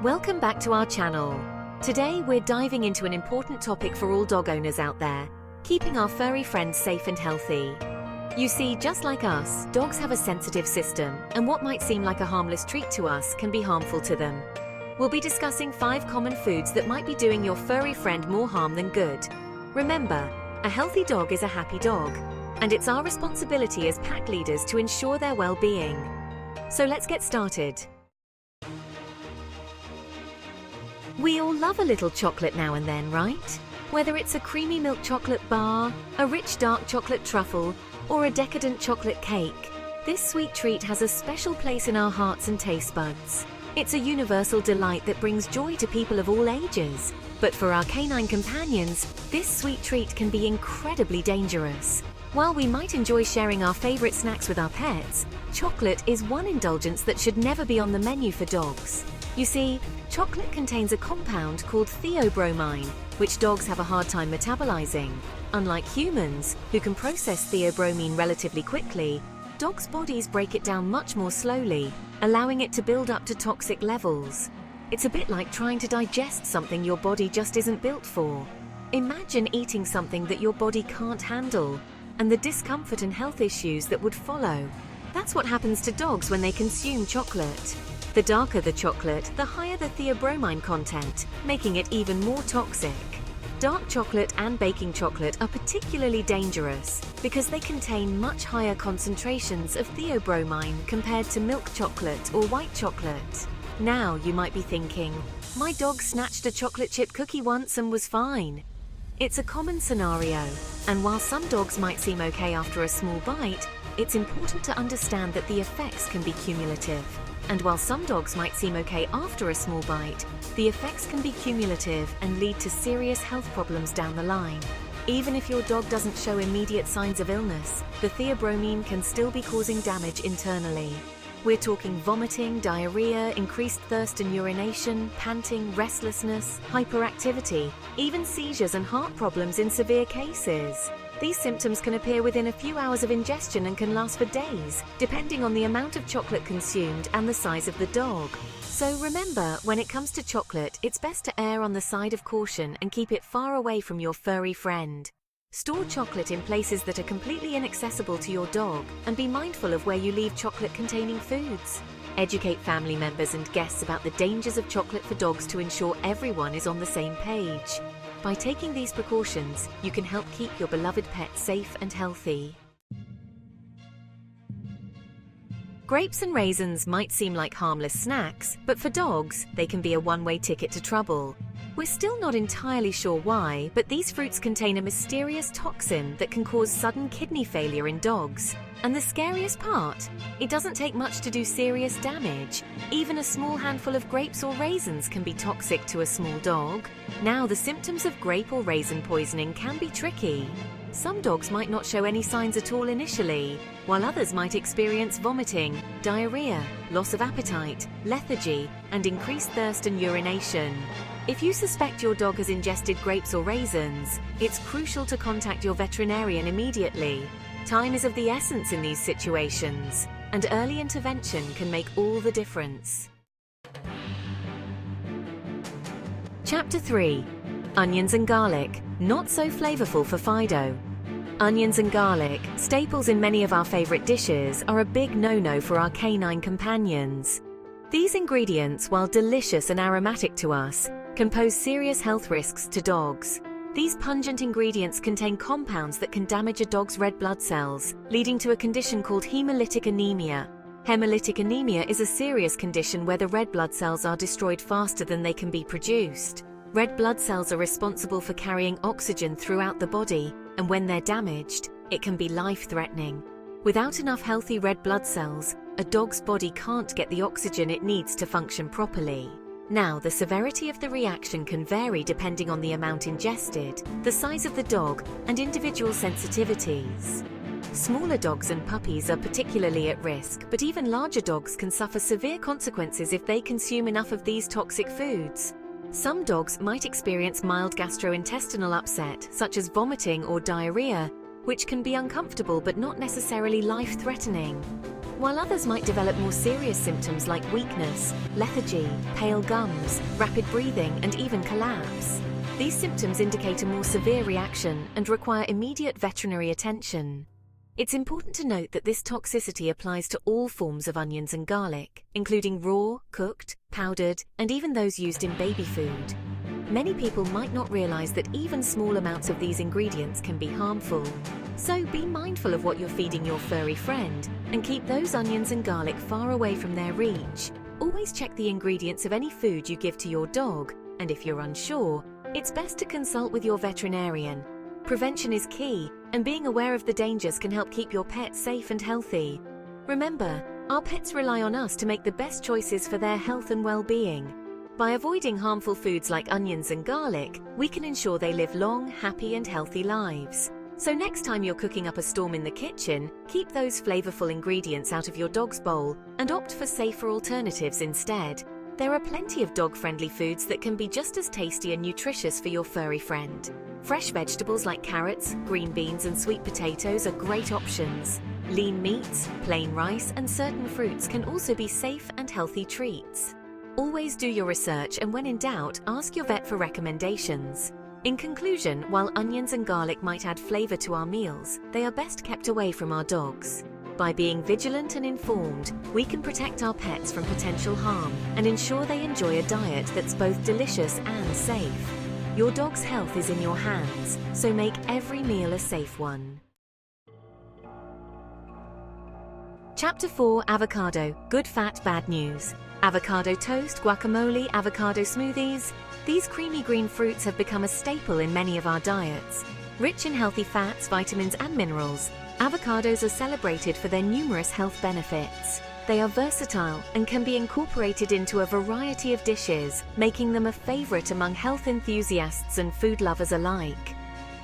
Welcome back to our channel. Today we're diving into an important topic for all dog owners out there, keeping our furry friends safe and healthy. You see, just like us, dogs have a sensitive system, and what might seem like a harmless treat to us can be harmful to them. We'll be discussing 5 common foods that might be doing your furry friend more harm than good. Remember, a healthy dog is a happy dog, and it's our responsibility as pack leaders to ensure their well-being. So let's get started. We all love a little chocolate now and then, right? Whether it's a creamy milk chocolate bar, a rich dark chocolate truffle, or a decadent chocolate cake, this sweet treat has a special place in our hearts and taste buds. It's a universal delight that brings joy to people of all ages. But for our canine companions, this sweet treat can be incredibly dangerous. While we might enjoy sharing our favorite snacks with our pets, chocolate is one indulgence that should never be on the menu for dogs. You see, chocolate contains a compound called theobromine, which dogs have a hard time metabolizing. Unlike humans, who can process theobromine relatively quickly, dogs' bodies break it down much more slowly, allowing it to build up to toxic levels. It's a bit like trying to digest something your body just isn't built for. Imagine eating something that your body can't handle, and the discomfort and health issues that would follow. That's what happens to dogs when they consume chocolate. The darker the chocolate, the higher the theobromine content, making it even more toxic. Dark chocolate and baking chocolate are particularly dangerous because they contain much higher concentrations of theobromine compared to milk chocolate or white chocolate. Now you might be thinking, my dog snatched a chocolate chip cookie once and was fine. It's a common scenario, and while some dogs might seem okay after a small bite, it's important to understand that the effects can be cumulative. And while some dogs might seem okay after a small bite, the effects can be cumulative and lead to serious health problems down the line. Even if your dog doesn't show immediate signs of illness, the theobromine can still be causing damage internally. We're talking vomiting, diarrhea, increased thirst and urination, panting, restlessness, hyperactivity, even seizures and heart problems in severe cases. These symptoms can appear within a few hours of ingestion and can last for days, depending on the amount of chocolate consumed and the size of the dog. So remember, when it comes to chocolate, it's best to err on the side of caution and keep it far away from your furry friend. Store chocolate in places that are completely inaccessible to your dog, and be mindful of where you leave chocolate-containing foods. Educate family members and guests about the dangers of chocolate for dogs to ensure everyone is on the same page. By taking these precautions, you can help keep your beloved pet safe and healthy. Grapes and raisins might seem like harmless snacks, but for dogs, they can be a one-way ticket to trouble. We're still not entirely sure why, but these fruits contain a mysterious toxin that can cause sudden kidney failure in dogs. And the scariest part? It doesn't take much to do serious damage. Even a small handful of grapes or raisins can be toxic to a small dog. Now, the symptoms of grape or raisin poisoning can be tricky. Some dogs might not show any signs at all initially, while others might experience vomiting, diarrhea, loss of appetite, lethargy, and increased thirst and urination. If you suspect your dog has ingested grapes or raisins, it's crucial to contact your veterinarian immediately. Time is of the essence in these situations, and early intervention can make all the difference. Chapter 3. Onions and garlic, not so flavorful for Fido. Onions and garlic, staples in many of our favorite dishes, are a big no-no for our canine companions. These ingredients, while delicious and aromatic to us, can pose serious health risks to dogs. These pungent ingredients contain compounds that can damage a dog's red blood cells, leading to a condition called hemolytic anemia. Hemolytic anemia is a serious condition where the red blood cells are destroyed faster than they can be produced. Red blood cells are responsible for carrying oxygen throughout the body, and when they're damaged, it can be life-threatening. Without enough healthy red blood cells, a dog's body can't get the oxygen it needs to function properly. Now, the severity of the reaction can vary depending on the amount ingested, the size of the dog, and individual sensitivities. Smaller dogs and puppies are particularly at risk, but even larger dogs can suffer severe consequences if they consume enough of these toxic foods. Some dogs might experience mild gastrointestinal upset, such as vomiting or diarrhea, which can be uncomfortable but not necessarily life-threatening. while others might develop more serious symptoms like weakness, lethargy, pale gums, rapid breathing, and even collapse. These symptoms indicate a more severe reaction and require immediate veterinary attention. It's important to note that this toxicity applies to all forms of onions and garlic, including raw, cooked, powdered, and even those used in baby food. Many people might not realize that even small amounts of these ingredients can be harmful. So be mindful of what you're feeding your furry friend and keep those onions and garlic far away from their reach. Always check the ingredients of any food you give to your dog, and if you're unsure, it's best to consult with your veterinarian. Prevention is key, and being aware of the dangers can help keep your pet safe and healthy. Remember, our pets rely on us to make the best choices for their health and well-being. By avoiding harmful foods like onions and garlic, we can ensure they live long, happy and healthy lives. So next time you're cooking up a storm in the kitchen, keep those flavorful ingredients out of your dog's bowl and opt for safer alternatives instead. There are plenty of dog-friendly foods that can be just as tasty and nutritious for your furry friend. Fresh vegetables like carrots, green beans and sweet potatoes are great options. Lean meats, plain rice and certain fruits can also be safe and healthy treats. Always do your research, and when in doubt, ask your vet for recommendations. In conclusion, while onions and garlic might add flavor to our meals, they are best kept away from our dogs. By being vigilant and informed, we can protect our pets from potential harm and ensure they enjoy a diet that's both delicious and safe. Your dog's health is in your hands, so make every meal a safe one. Chapter 4: Avocado. Good fat, bad news. Avocado toast, guacamole, avocado smoothies. These creamy green fruits have become a staple in many of our diets. Rich in healthy fats, vitamins and minerals, avocados are celebrated for their numerous health benefits. They are versatile and can be incorporated into a variety of dishes, making them a favorite among health enthusiasts and food lovers alike.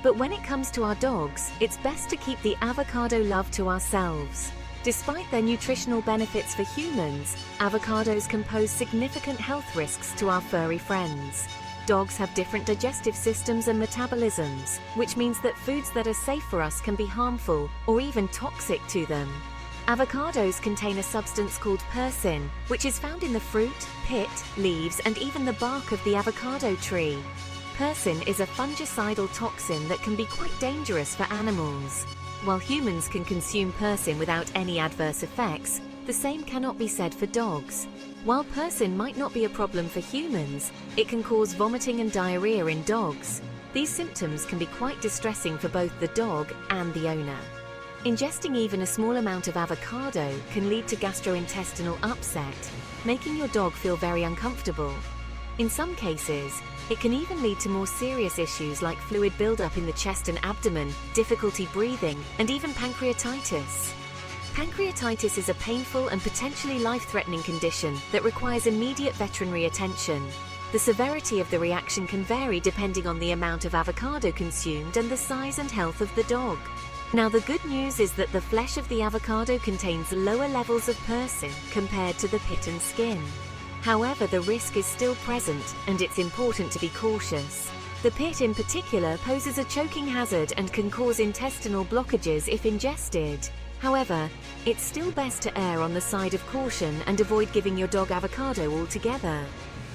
But when it comes to our dogs, it's best to keep the avocado love to ourselves. Despite their nutritional benefits for humans, avocados can pose significant health risks to our furry friends. Dogs have different digestive systems and metabolisms, which means that foods that are safe for us can be harmful or even toxic to them. Avocados contain a substance called persin, which is found in the fruit, pit, leaves, and even the bark of the avocado tree. Persin is a fungicidal toxin that can be quite dangerous for animals. While humans can consume persin without any adverse effects, the same cannot be said for dogs. While persin might not be a problem for humans, it can cause vomiting and diarrhea in dogs. These symptoms can be quite distressing for both the dog and the owner. Ingesting even a small amount of avocado can lead to gastrointestinal upset, making your dog feel very uncomfortable. In some cases, it can even lead to more serious issues like fluid buildup in the chest and abdomen, difficulty breathing, and even pancreatitis. Pancreatitis is a painful and potentially life-threatening condition that requires immediate veterinary attention. The severity of the reaction can vary depending on the amount of avocado consumed and the size and health of the dog. Now, the good news is that the flesh of the avocado contains lower levels of persin compared to the pit and skin. However, the risk is still present, and it's important to be cautious. The pit in particular poses a choking hazard and can cause intestinal blockages if ingested. However, it's still best to err on the side of caution and avoid giving your dog avocado altogether.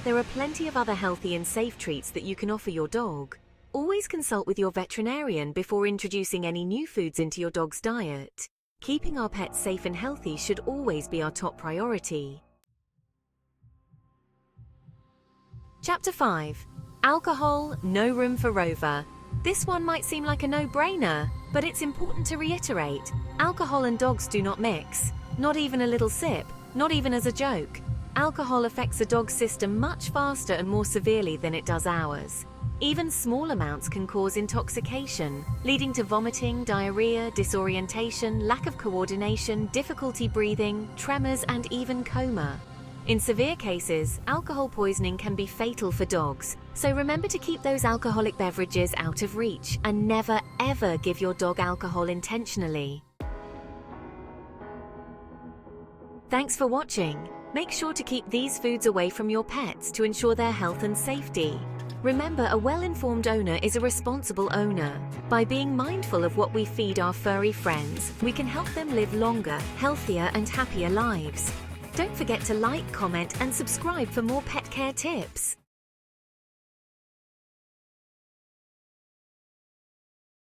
There are plenty of other healthy and safe treats that you can offer your dog. Always consult with your veterinarian before introducing any new foods into your dog's diet. Keeping our pets safe and healthy should always be our top priority. Chapter 5: Alcohol, no room for Rover. This one might seem like a no-brainer, but it's important to reiterate. Alcohol and dogs do not mix. Not even a little sip, not even as a joke. Alcohol affects a dog's system much faster and more severely than it does ours. Even small amounts can cause intoxication, leading to vomiting, diarrhea, disorientation, lack of coordination, difficulty breathing, tremors, and even coma. In severe cases, alcohol poisoning can be fatal for dogs, so remember to keep those alcoholic beverages out of reach and never ever give your dog alcohol intentionally. Thanks for watching. Make sure to keep these foods away from your pets to ensure their health and safety. Remember, a well-informed owner is a responsible owner. By being mindful of what we feed our furry friends, we can help them live longer, healthier and happier lives. Don't forget to like, comment and subscribe for more pet care tips.